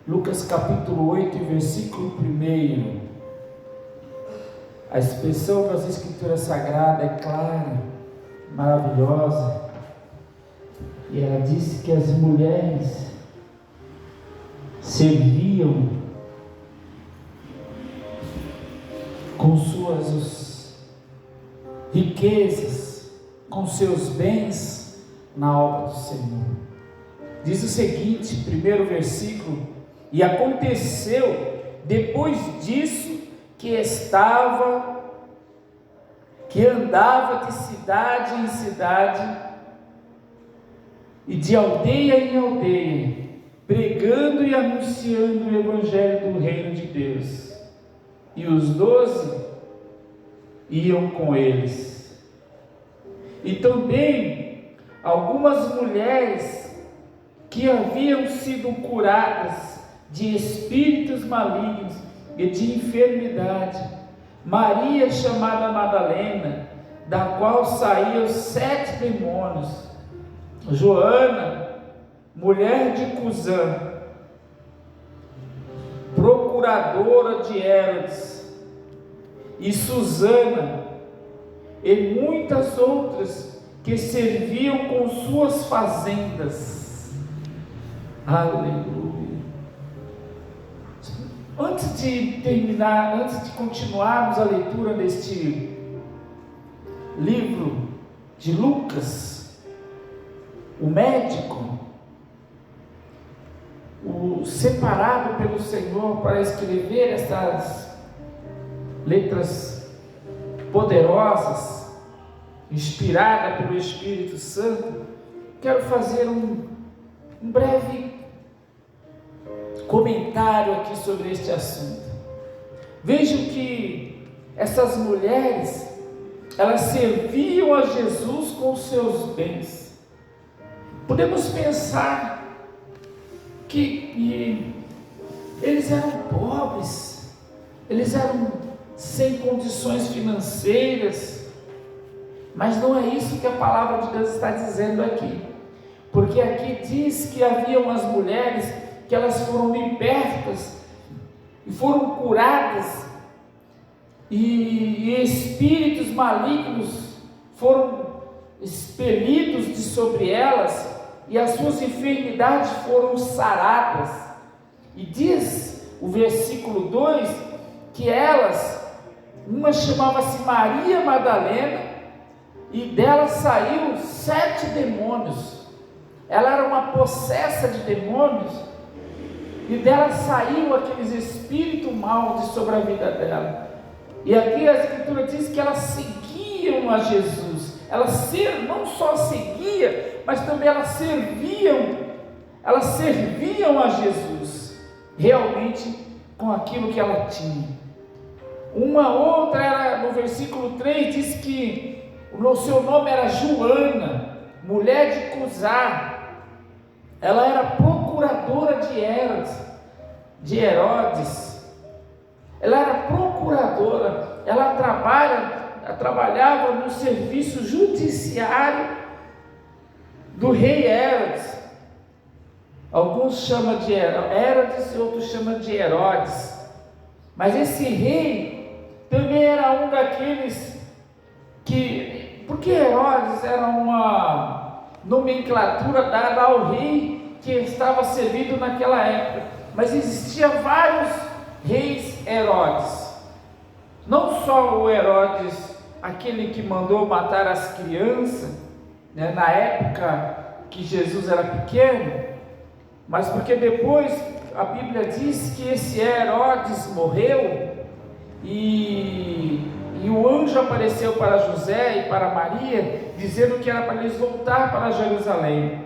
Lucas capítulo 8, versículo 1. A expressão das Escrituras Sagradas é clara, maravilhosa. E ela disse que as mulheres serviam com suas riquezas, com seus bens na obra do Senhor. Diz o seguinte, primeiro versículo: e aconteceu depois disso que andava de cidade em cidade e de aldeia em aldeia, pregando e anunciando o evangelho do reino de Deus. E os 12 iam com eles. E também algumas mulheres que haviam sido curadas de espíritos malignos e de enfermidade. Maria, chamada Madalena, da qual saíam 7 demônios. Joana, mulher de Cusã, procuradora de Herodes, e Susana, e muitas outras que serviam com suas fazendas. Aleluia. Antes de continuarmos a leitura deste livro de Lucas, o médico, o separado pelo Senhor para escrever essas letras poderosas, inspirada pelo Espírito Santo, quero fazer um breve comentário aqui sobre este assunto. Vejam que essas mulheres, elas serviam a Jesus com seus bens. Podemos pensar que eles eram pobres, eles eram sem condições financeiras, mas não é isso que a palavra de Deus está dizendo aqui, porque aqui diz que havia umas mulheres que elas foram libertas e foram curadas, e espíritos malignos foram expelidos de sobre elas, e as suas enfermidades foram saradas. E diz o versículo 2 que elas, uma chamava-se Maria Madalena, e dela saíram 7 demônios. Ela era uma possessa de demônios, e dela saíram aqueles espíritos maus de sobre a vida dela. E aqui a Escritura diz que elas seguiam a Jesus. Elas não só seguiam, mas também elas serviam a Jesus, realmente com aquilo que ela tinha. Uma outra, era, no versículo 3, diz que o seu nome era Joana, mulher de Cusã. Ela era procuradora de Herodes. Ela era procuradora, ela trabalhava no serviço judiciário do rei Herodes. Alguns chamam de Herodes e outros chamam de Herodes. Mas esse rei também era um daqueles que... Porque Herodes era uma nomenclatura dada ao rei que estava servindo naquela época. Mas existiam vários reis Herodes. Não só o Herodes, aquele que mandou matar as crianças, né, na época que Jesus era pequeno, mas porque depois a Bíblia diz que esse Herodes morreu, e o anjo apareceu para José e para Maria, dizendo que era para eles voltar para Jerusalém,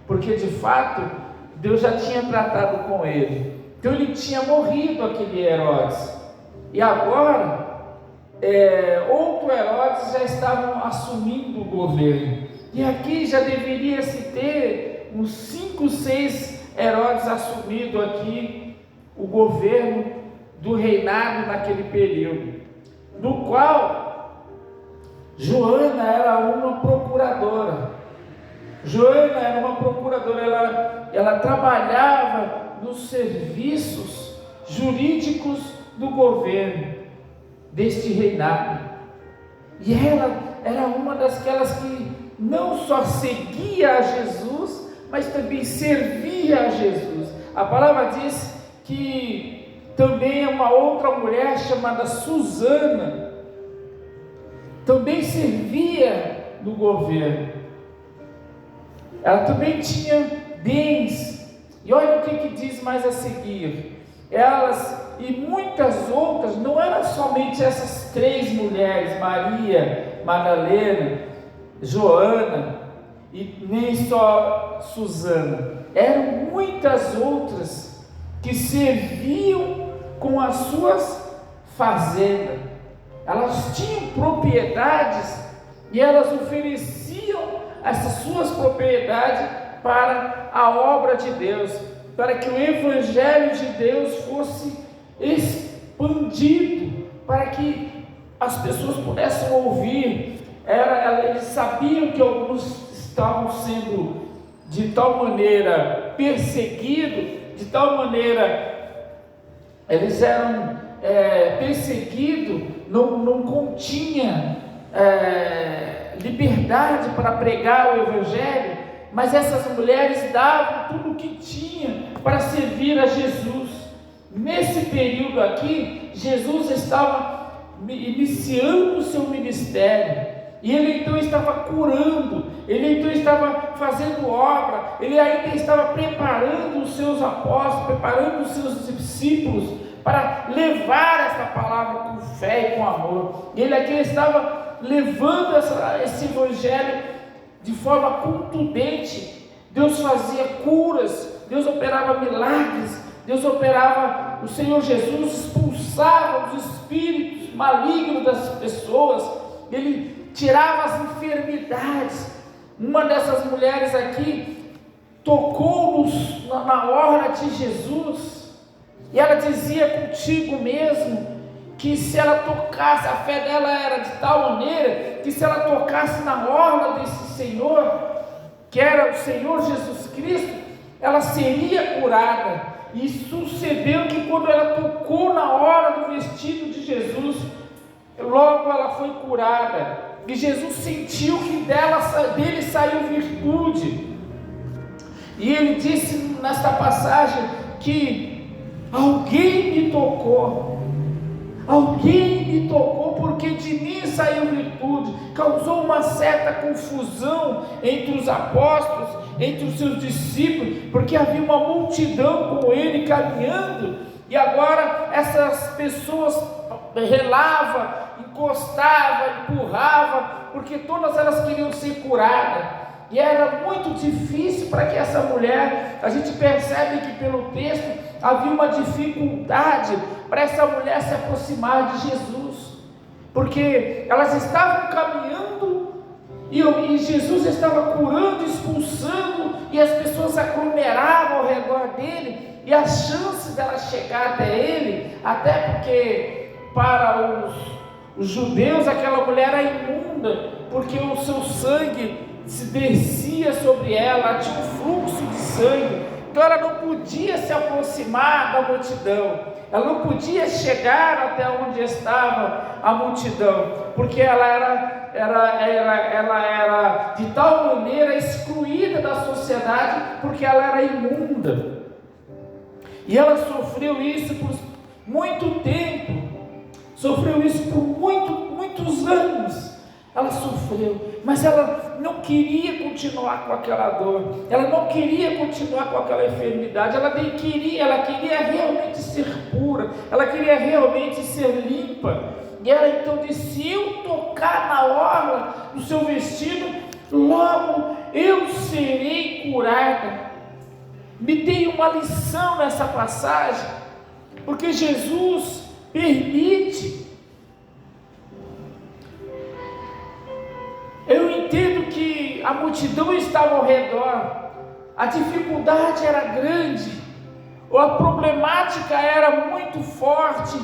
porque de fato Deus já tinha tratado com ele. Então ele tinha morrido, aquele Herodes, e agora outro Herodes já estavam assumindo o governo, e aqui já deveria se ter uns 5, 6 Herodes assumindo aqui o governo do reinado naquele período, no qual Joana era uma procuradora. Ela trabalhava nos serviços jurídicos do governo deste reinado. E ela era uma daquelas que não só seguia a Jesus, mas também servia a Jesus. A palavra diz que também uma outra mulher chamada Susana também servia no governo. Ela também tinha bens. E olha o que diz mais a seguir. Elas e muitas outras, não eram somente essas 3 mulheres, Maria, Madalena, Joana e nem só Susana, eram muitas outras que serviam com as suas fazendas. Elas tinham propriedades e elas ofereciam essas suas propriedades para a obra de Deus, para que o Evangelho de Deus fosse expandido, para que as pessoas pudessem ouvir. Eles sabiam que alguns estavam sendo de tal maneira perseguidos, de tal maneira eles eram perseguidos, não continha liberdade para pregar o Evangelho, mas essas mulheres davam tudo o que tinha para servir a Jesus. Nesse período aqui, Jesus estava iniciando o seu ministério, e ele então estava curando, ele então estava fazendo obra, ele ainda estava preparando os seus apóstolos, preparando os seus discípulos para levar essa palavra com fé e com amor. Ele aqui estava levando esse evangelho de forma contundente. Deus fazia curas, Deus operava milagres, Deus operava, o Senhor Jesus expulsava os espíritos malignos das pessoas, ele tirava as enfermidades. Uma dessas mulheres aqui tocou na orla de Jesus, e ela dizia contigo mesmo que se ela tocasse, a fé dela era de tal maneira que se ela tocasse na orla desse Senhor, que era o Senhor Jesus Cristo, ela seria curada. E sucedeu que quando ela tocou na orla do vestido de Jesus, logo ela foi curada, e Jesus sentiu que dele saiu virtude. E ele disse nesta passagem que alguém me tocou, porque de mim saiu virtude. Causou uma certa confusão entre os apóstolos, entre os seus discípulos, porque havia uma multidão com ele caminhando, e agora essas pessoas relavam, encostavam, empurravam, porque todas elas queriam ser curadas, e era muito difícil para que essa mulher, a gente percebe que pelo texto havia uma dificuldade para essa mulher se aproximar de Jesus, porque elas estavam caminhando e Jesus estava curando, expulsando, e as pessoas aglomeravam ao redor dele, e a chance dela chegar até ele, até porque para os judeus aquela mulher era imunda, porque o seu sangue se descia sobre ela, tinha um fluxo de sangue, então ela não podia se aproximar da multidão, ela não podia chegar até onde estava a multidão, porque ela era de tal maneira excluída da sociedade, porque ela era imunda, e ela sofreu isso por muito tempo, sofreu isso por muitos anos. Ela sofreu, mas ela não queria continuar com aquela dor, ela não queria continuar com aquela enfermidade, ela queria realmente ser pura, ela queria realmente ser limpa. E ela então disse: se eu tocar na orla do seu vestido, logo eu serei curada. Me dei uma lição nessa passagem, porque Jesus permite. Eu entendo que a multidão estava ao redor, a dificuldade era grande, ou a problemática era muito forte,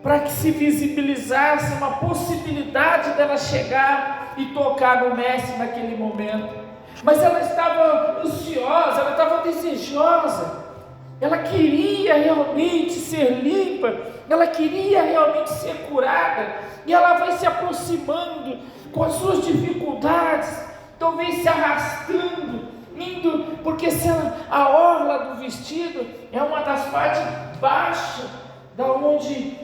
para que se visibilizasse uma possibilidade dela chegar e tocar no mestre naquele momento. Mas ela estava ansiosa, ela estava desejosa, ela queria realmente ser limpa, ela queria realmente ser curada, e ela vai se aproximando com as suas dificuldades, talvez se arrastando, indo, porque se a orla do vestido é uma das partes baixas, da onde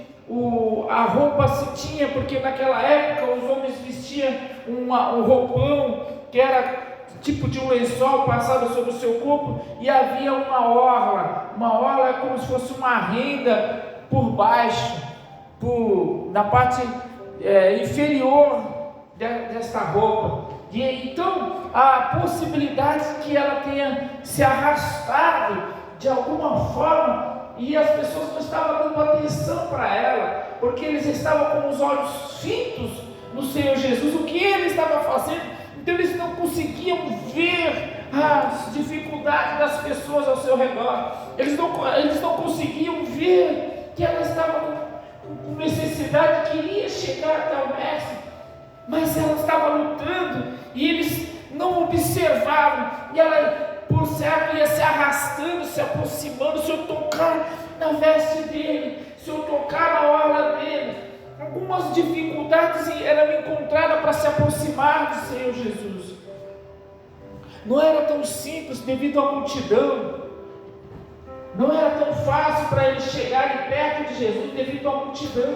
a roupa se tinha, porque naquela época os homens vestiam um roupão, que era tipo de um lençol passado sobre o seu corpo, e havia uma orla é como se fosse uma renda por baixo, na parte inferior desta roupa, e então a possibilidade que ela tenha se arrastado de alguma forma, e as pessoas não estavam dando atenção para ela, porque eles estavam com os olhos fitos no Senhor Jesus, o que ele estava fazendo. Então eles não conseguiam ver as dificuldades das pessoas ao seu redor, eles não conseguiam ver que ela estava com necessidade, queria chegar até o mestre, mas ela estava lutando, e eles não observavam, e ela, por certo, ia se arrastando, se aproximando. Se eu tocar na veste dele, se eu tocar na orla dele, algumas dificuldades eram encontradas para se aproximar do Senhor Jesus. Não era tão simples devido à multidão, não era tão fácil para eles chegarem perto de Jesus devido à multidão.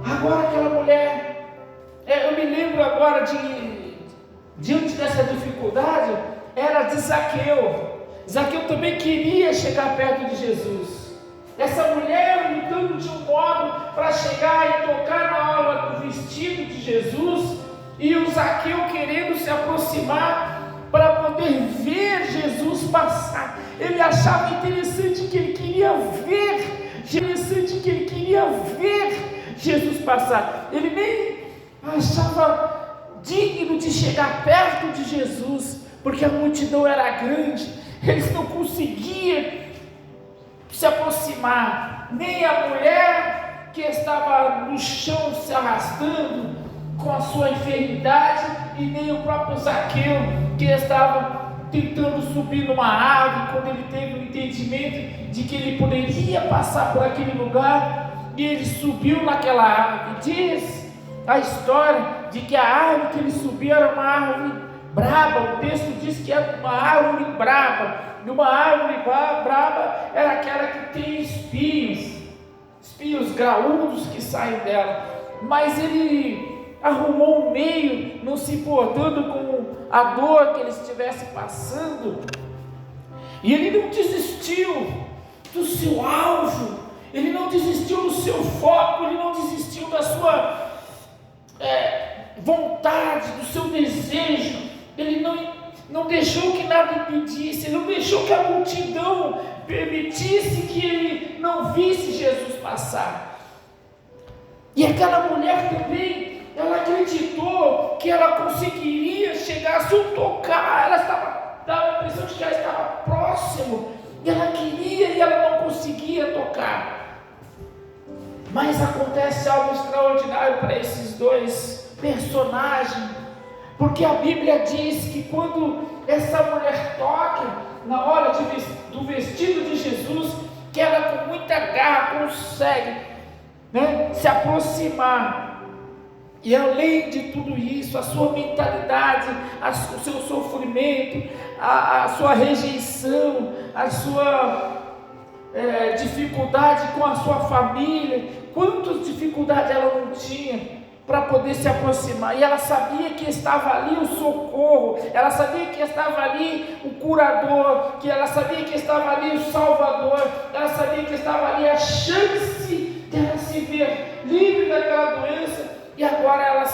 Agora aquela mulher, eu me lembro agora diante dessa dificuldade, era de Zaqueu. Zaqueu também queria chegar perto de Jesus. Essa mulher lutando de um modo para chegar e tocar na orla do vestido de Jesus, e o Zaqueu querendo se aproximar para poder ver Jesus passar. Ele achava interessante que ele queria ver, Jesus passar. Ele nem achava digno de chegar perto de Jesus, porque a multidão era grande, eles não conseguiam se aproximar, nem a mulher que estava no chão se arrastando com a sua enfermidade, e nem o próprio Zaqueu, que estava tentando subir numa árvore, quando ele teve o entendimento de que ele poderia passar por aquele lugar, e ele subiu naquela árvore. Diz a história de que a árvore que ele subiu era uma árvore braba. O texto diz que era uma árvore braba, e uma árvore braba era aquela que tem espinhos graúdos que saem dela, mas ele arrumou um meio, não se importando com a dor que ele estivesse passando, e ele não desistiu do seu alvo, ele não desistiu do seu foco, ele não desistiu da sua vontade, do seu desejo. Ele não deixou que nada impedisse, ele não deixou que a multidão permitisse que ele não visse Jesus passar. E aquela mulher também, ela acreditou que ela conseguiria chegar, se eu tocar, dava a impressão de que ela estava próximo, e ela queria e ela não conseguia tocar. Mas acontece algo extraordinário para esses dois personagens, porque a Bíblia diz que quando essa mulher toca na hora do vestido de Jesus, que ela com muita garra consegue se aproximar, e além de tudo isso, a sua mentalidade, o seu sofrimento, a sua rejeição, a sua dificuldade com a sua família, quantas dificuldades ela não tinha para poder se aproximar, e ela sabia que estava ali o socorro, ela sabia que estava ali o curador, que ela sabia que estava ali o salvador, ela sabia que estava ali a chance de ela se ver livre daquela doença, e agora ela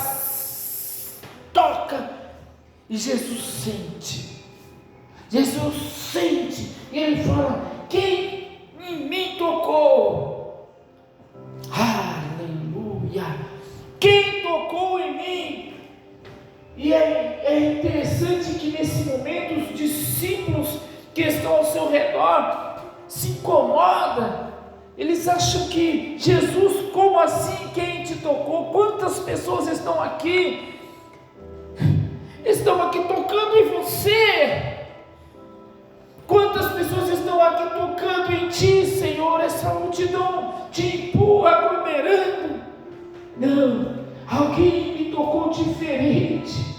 toca, e Jesus sente, e ele fala: quem em mim tocou? Aleluia! Quem tocou em mim? E é interessante que nesse momento os discípulos que estão ao seu redor se incomodam. Eles acham que Jesus, como assim quem te tocou? Quantas pessoas estão aqui? Estão aqui tocando em você. Quantas pessoas tocando em ti, Senhor, essa multidão te empurra aglomerando. Não, alguém me tocou diferente.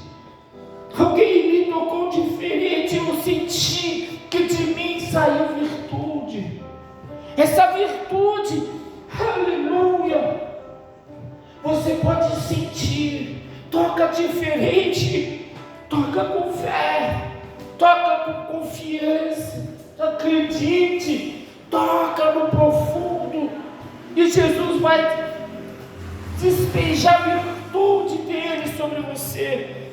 Alguém me tocou diferente. Eu senti que de mim saiu virtude. Essa virtude, aleluia, você pode sentir. Toca diferente, toca com fé, toca com confiança, acredite, toca no profundo, e Jesus vai despejar a virtude dele sobre você.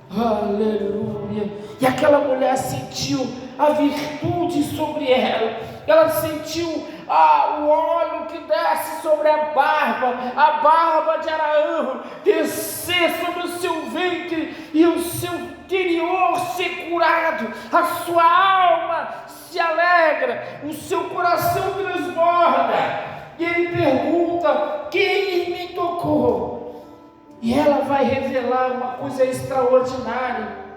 Aleluia. E aquela mulher sentiu a virtude sobre ela. Ela sentiu o óleo que desce sobre a barba de Araão descer sobre o seu ventre e o seu interior ser curado. A sua alma se alegra, o seu coração transborda. E ele pergunta: quem me tocou? E ela vai revelar uma coisa extraordinária.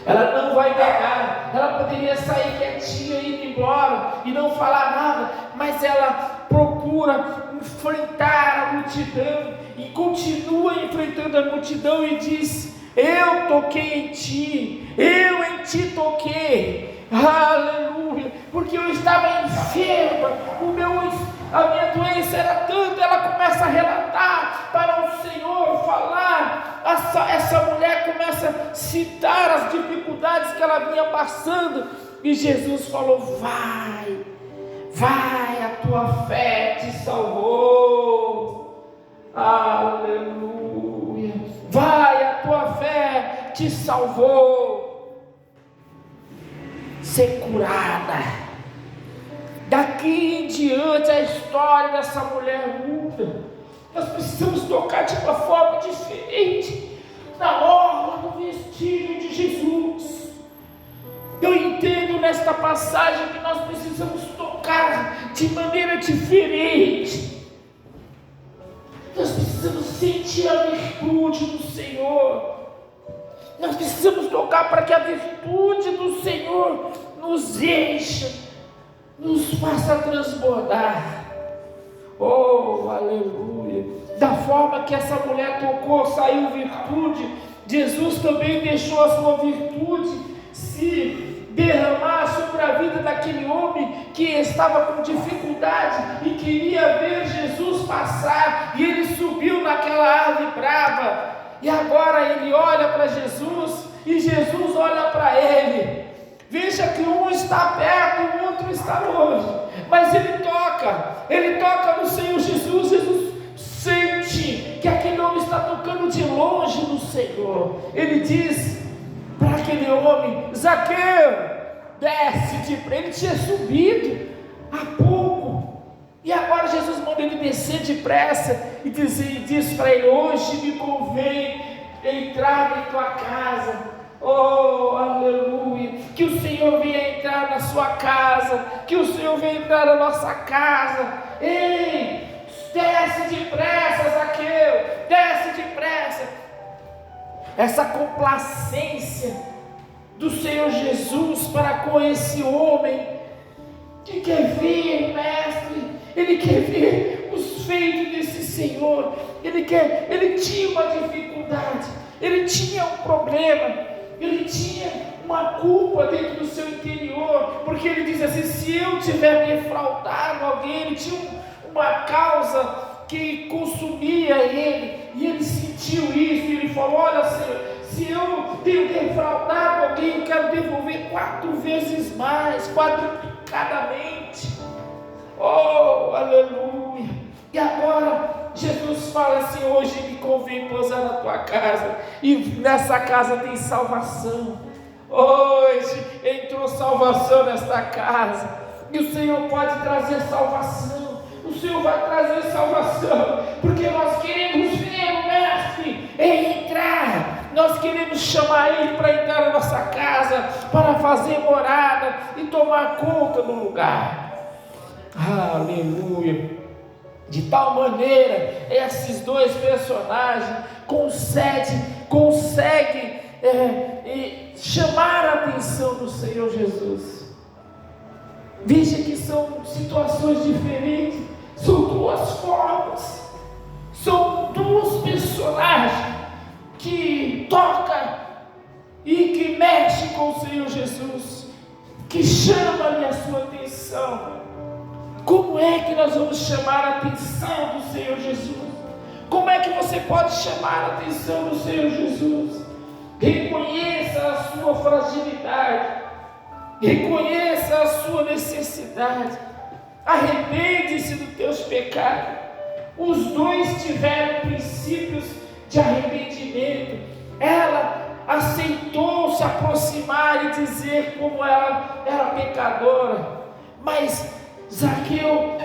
Ela não vai negar. Ela poderia sair quietinha e ir embora e não falar nada, mas ela procura enfrentar a multidão e continua enfrentando a multidão e diz: eu toquei em ti, eu em ti toquei, aleluia, porque eu estava enferma, a minha doença era tanta. Ela começa a relatar para o Senhor, falar. Essa mulher começa a citar as dificuldades que ela vinha passando, e Jesus falou: vai, a tua fé te salvou, aleluia, vai, a tua fé te salvou. Ser curada. Daqui em diante a história dessa mulher muda. Nós precisamos tocar de uma forma diferente na orla do vestígio de Jesus. Eu entendo nesta passagem que nós precisamos tocar de maneira diferente. Nós precisamos sentir a virtude do Senhor. Nós precisamos tocar para que a virtude do Senhor nos encha, nos faça transbordar. Oh, aleluia. Da forma que essa mulher tocou, saiu virtude. Jesus também deixou a sua virtude se derramar sobre a vida daquele homem que estava com dificuldade e queria ver Jesus passar, e ele subiu naquela árvore brava, e agora ele olha para Jesus e Jesus olha para ele. Veja que um está perto e o outro está longe, mas ele toca no Senhor Jesus. Jesus sente que aquele homem está tocando de longe no Senhor. Ele diz para aquele homem: Zaqueu, desce depressa. Ele tinha subido há pouco, e agora Jesus manda ele descer depressa e diz para ele: hoje me convém entrar em tua casa. Oh, aleluia, que o Senhor venha entrar na sua casa, que o Senhor venha entrar na nossa casa. Ei, desce depressa, Zaqueu, desce depressa. Essa complacência do Senhor Jesus para com esse homem que quer ver, mestre, ele quer ver os feitos desse Senhor. Ele tinha uma dificuldade, ele tinha um problema, ele tinha uma culpa dentro do seu interior, porque ele diz assim: se eu tiver defraudado alguém, ele tinha uma causa que consumia ele, e ele sentiu isso, e ele falou: olha, Senhor, se eu tenho defraudado alguém, eu quero devolver 4 vezes mais, quadruplicadamente. Oh, aleluia. E agora Jesus fala assim: hoje me convém pousar na tua casa, e nessa casa tem salvação. Hoje entrou salvação nesta casa, e o Senhor pode trazer salvação. O Senhor vai trazer salvação, porque nós queremos ver o Mestre entrar. Nós queremos chamar Ele para entrar na nossa casa, para fazer morada e tomar conta do lugar. Aleluia. De tal maneira, esses dois personagens conseguem chamar a atenção do Senhor Jesus. Veja que são situações diferentes, são duas formas, são duas personagens que tocam e que mexem com o Senhor Jesus, que chamam a sua atenção. Como é que nós vamos chamar a atenção do Senhor Jesus? Como é que você pode chamar a atenção do Senhor Jesus? Reconheça a sua fragilidade, reconheça a sua necessidade, arrepende-se dos teus pecados. Os dois tiveram princípios de arrependimento. Ela aceitou se aproximar e dizer como ela era pecadora, mas Zaqueu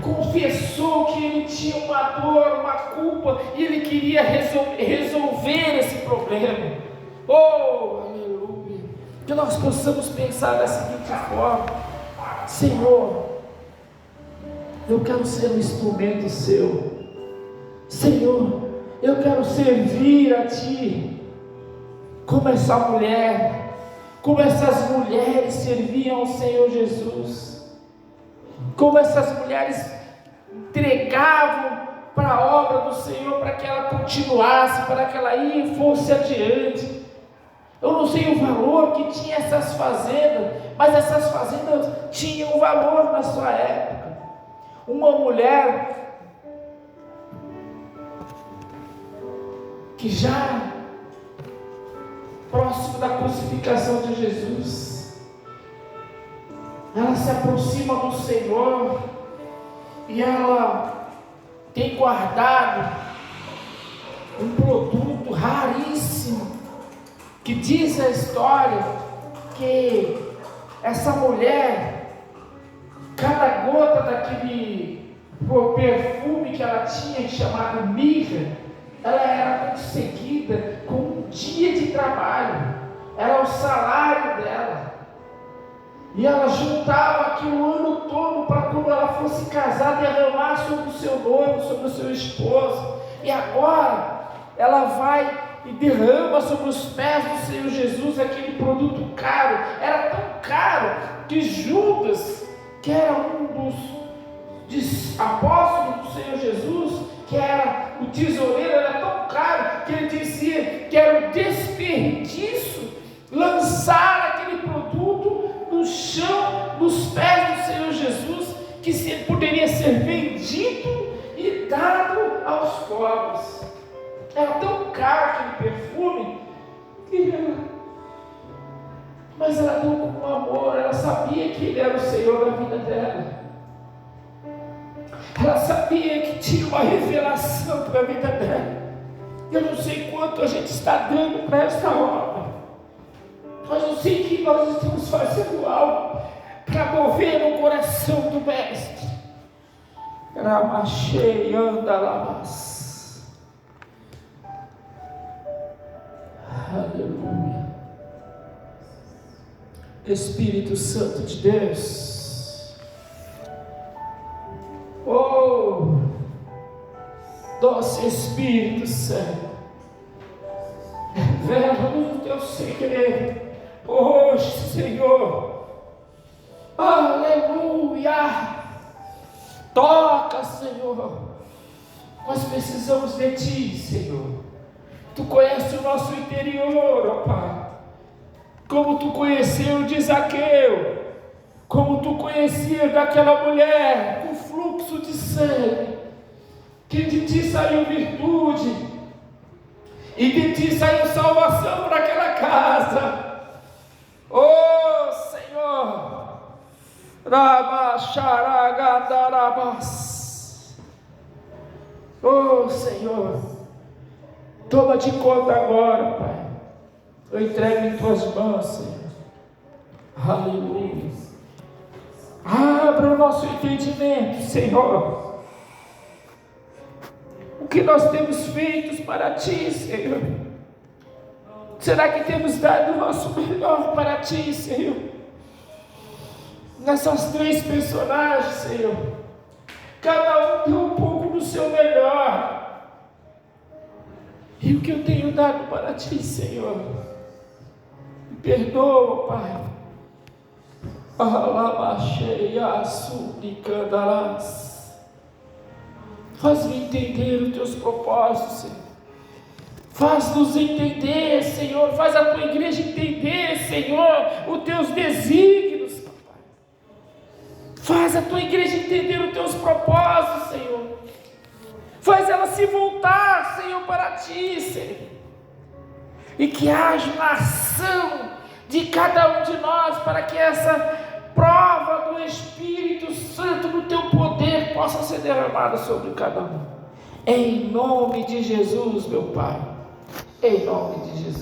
confessou que ele tinha uma dor, uma culpa, e ele queria resolver esse problema. Oh, aleluia! Que nós possamos pensar da seguinte forma: Senhor, eu quero ser um instrumento seu. Senhor, eu quero servir a Ti, como essa mulher, como essas mulheres serviam ao Senhor Jesus, como essas mulheres entregavam para a obra do Senhor, para que ela continuasse, para que ela fosse adiante. Eu não sei o valor que tinha essas fazendas, mas essas fazendas tinham valor na sua época. Uma mulher que já próximo da crucificação de Jesus, ela se aproxima do Senhor e ela tem guardado um produto raríssimo, que diz a história que essa mulher, cada gota daquele perfume que ela tinha, chamado mirra, ela era conseguida com um dia de trabalho, era o salário dela, e ela juntava aquilo o ano todo para quando ela fosse casar derramar sobre o seu noivo, sobre o seu esposo. E agora ela vai e derrama sobre os pés do Senhor Jesus aquele produto caro. Era tão caro que Judas, que era um dos apóstolos do Senhor Jesus, que era o tesoureiro, era tão caro que ele dizia que era um desperdício lançar aquele produto no chão, nos pés do Senhor Jesus, que poderia ser vendido e dado aos pobres. Era tão caro aquele perfume, mas ela deu com amor. Ela sabia que Ele era o Senhor da vida dela. Ela sabia que tinha uma revelação para a vida dela. Eu não sei quanto a gente está dando para essa obra, mas eu sei que nós estamos fazendo algo para mover o coração do Mestre. Ramachei anda labas. Aleluia. Espírito Santo de Deus, oh, doce Espírito Santo, revela-nos o teu segredo hoje, Senhor. Aleluia. Toca, Senhor. Nós precisamos de Ti, Senhor. Tu conheces o nosso interior, ó Pai, como Tu conheceu de Zaqueu, como Tu conhecia daquela mulher com fluxo de sangue, que de Ti saiu virtude, e de Ti saiu salvação para aquela casa. Oh Senhor, Ramacharagandarabas. Oh Senhor, toma de conta agora, Pai. Eu entrego em Tuas mãos, Senhor. Aleluia. Abra o nosso entendimento, Senhor. O que nós temos feito para Ti, Senhor? Será que temos dado o nosso melhor para Ti, Senhor? Nessas três personagens, Senhor, cada um deu um pouco do seu melhor. E o que eu tenho dado para Ti, Senhor? Me perdoa, Pai. Faz-me entender os teus propósitos, Senhor. Faz-nos entender, Senhor. Faz a tua igreja entender, Senhor, os teus desígnios, papai. Faz a tua igreja entender os teus propósitos, Senhor. Faz ela se voltar, Senhor, para ti, Senhor. E que haja uma ação de cada um de nós, para que essa prova do Espírito Santo, do teu poder, possa ser derramada sobre cada um. Em nome de Jesus, meu Pai. Em nome de Jesus.